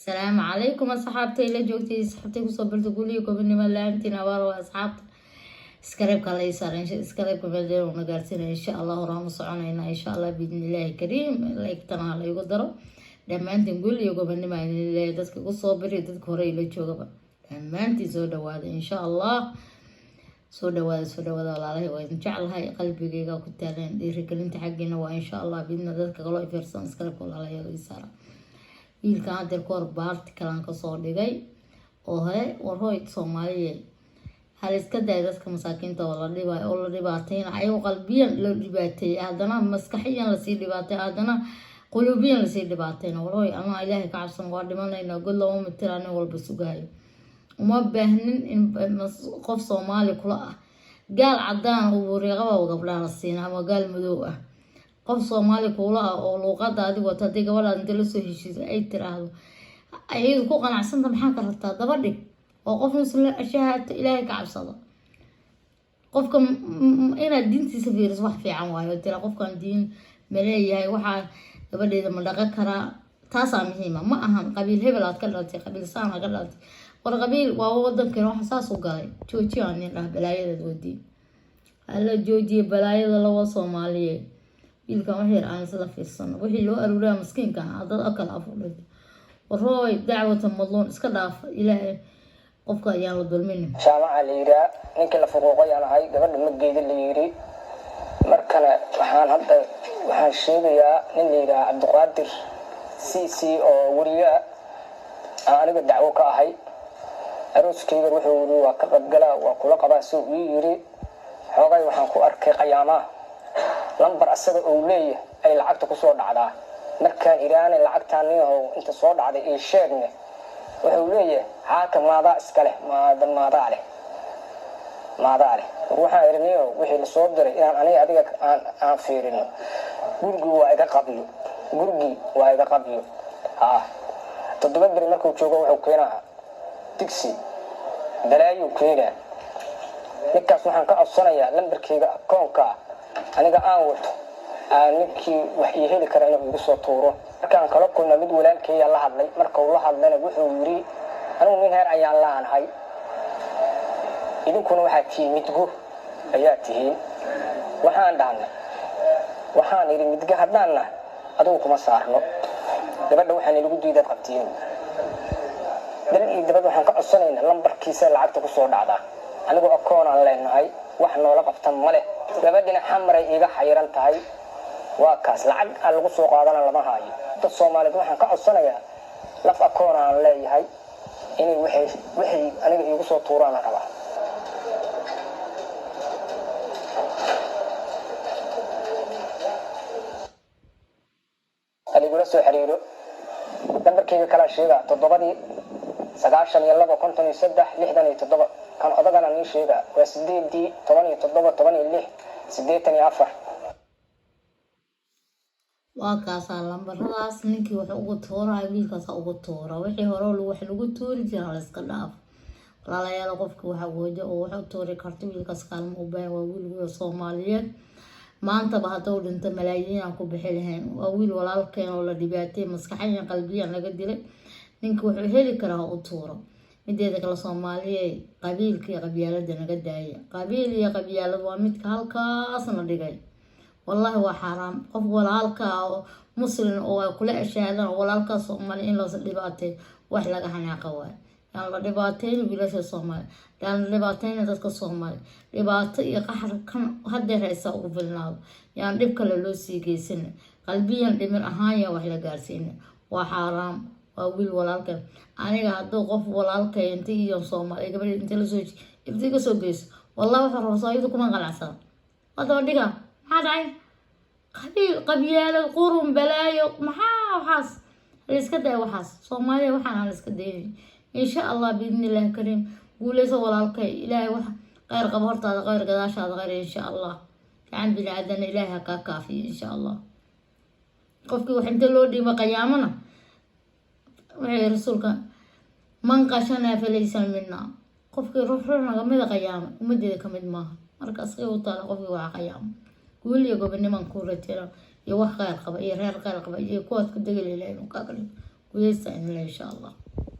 السلام عليكم أصحابتي إلى جوتي صحبتي وصبرت تقولي كم لا أنت نوار وأصحاب سكريب كلا يسار إن شاء سكريب كبدر ونقارسنا إن شاء الله ورام صعنا إن شاء الله بإذن الله الكريم لايك تنا على يقدروا لما أنت نقول يوم إن ما إن دتك قصابر دتك هراي لتشوفه لما أنت زود هذا إن شاء الله سود هذا الله وإن شاء الله قلبي جيجا كتالين دي رجل أنت حقنا وإن شاء الله بإذن دتك قلوا يفرسان سكريب كلا على يسار wiilkan hadda koor baarti kalan ka soo dhigay oo warhooy Soomaaliyeed hal iska day dadka masaakiinta oo la dhibaateeyna ayagu qalbiyan loo dhibaateeyay hadana maskaxiyan la sii dhibaateeyay hadana qulubiyan la sii dhibaateeyna warhooy ama Ilaahay ka cabsan waa dhimanayna god loo mitiraan walba sugayo uma baahnin in qof Soomaali kula ah gaal cadaan oo wareeqaba gabdhaha la siinaa ama gaal madow ah qof Soomaali kula oo luqada adigu wata gabadha inta la soo heshiisay ay tiraahdo ay ku qanacsanta maxaa ka rabtaa daba dhig oo qof muslim ashahada Ilaahay ka cabsado qofka ina diintiisa fiiris wax fiican waayo tira qofkan diin maleeyahay waxa gabadheeda ma dhaqan kara taas muhiim ma ahan qabiil hebel aad ka dhalatay qabiil saan ka dhalatay war qabiil waa wadanka wax saas u galay joojiyaan in balaayada wadi alla joojiye balaayada lawa Soomaaliyeed wiilkan waxyar aan isla fiirsan wixii loo aruuraa miskiinka dad akal afudhay warooy dacwada madluun iska dhaaf Ilaahay qofka ayaan la dulmin jaamaca liira ninka la furuuqay ahay gabadha mageeda la yiri markana waxaan sheegayaa in liira Cabdiqaadir CC oo wariya aniga dacwo ka ahay arooskayga wuxuu waa ka qabgala waa kula qabaa soo yiri xoogay waxaan ku arkay qiyaamaha lambar asaga oo leeyahay ay lacagta ku soo dhacdaa markaan Iiraan lacagtaaniyo inta soo dhacday ee sheegne wuxuu leeyahay haaka maada iska leh maada leh waxa irniyo wixii la soo diray inaan aniga adiga aan fiirino gurigi waa iga qabiyo toddoba bari markuu joogo wuxuu keenaa digsi balaayo keenaa ninkaas waxaan ka codsanayaa lambarkayga akoonka aniga aan wato ninkii wax ii heli kara inuu igu soo tuuro markaan kala kulna mid walaalkay la hadlay marka uu la hadlana wuxuu yiri anigu min heer ayaan laanahay idinkuna waxa tii midgo ayaa tihiin waxaan iri midga hadana adigu kuma saarno gabadha waxaan ilagu diiday qabtiin dan ii dabad waxaan ka codsanaynaa lambarkiisa lacagta ku soo dhacda anigu akoon aan leenahay wax noola qabtan male gabadhina xamray iga xayran tahay waa kaas lacag aan lagu soo qaadana lama haayo dad Soomaaliyeed waxaan ka codsanayaa laf akoon aan leeyahay inay wixii aniga igu soo tuuraan raba adiguna soo xiriiro lambarkayga kala sheega 79253 kan odagana ni sheega waa 817 waa kaas lambaradaas ninkii wuxuu ugu tooray wiilkaas ugu toora wixii hore wax lagu toori jiray la iska dhaaf walaalayaal qofka waxa wada oo wuxuu toori karti wiilkaas kaalmo u baahan waa wiil Soomaaliyeed maanta ba haduu dhinta malaayiin aan ku bixi lahayn waa wiil walaalkeen oo la dhibaatay maskaxiyan qalbiyan laga dilay ninka wuxuu heli karaa u tooro mideeda kala Soomaaliyeed qabiilka iyo qabyaalada naga daaya qabiil iyo qabyaalad waa mid halkaas na dhigay والله وحرام قف walaalka muslim oo kula ashaadan walaalka Soomaali in loo dhibaatay wax laga xanaaqo waa aan la dhibaateyn wiilasha Soomaali aan dhibaateyn dadka Soomaali dhibaato iyo qaxar kan hadda haysa ugu filnaado yaan dib kale loo sii geysan qalbiyan dhimir ahaan ya wax la gaarsiin waa xaraam waa wiil walaalka aniga haduu qof walaalka inta iyo Soomaali gabadh inta la soo ibtiga soo geys wallahi waxa roosaayadu kuma qalacsan wada dhiga هذا قبيلة القرون بلايو محاس الاسكدة وحاس صومالي وحنا الاسكدة إن شاء الله بإذن الله الكريم قولي سوى الكي إلهي غير قبرت هذا غير قداش هذا غير إن شاء الله عن بلادنا إلهي كافي إن شاء الله قفكي وحنت لودي بقيامنا وحي رسولك من قشنا فليس منا قفكي روحنا قمد قيامة ومدي كمد ماها مركز قيوطة قفكي وحا قيامة قولي قبل نمان كورتنا يوح غير قبا يرهر غير قبا يكوات كدقل إلهي وكاكلي ويستعين الله إن شاء الله.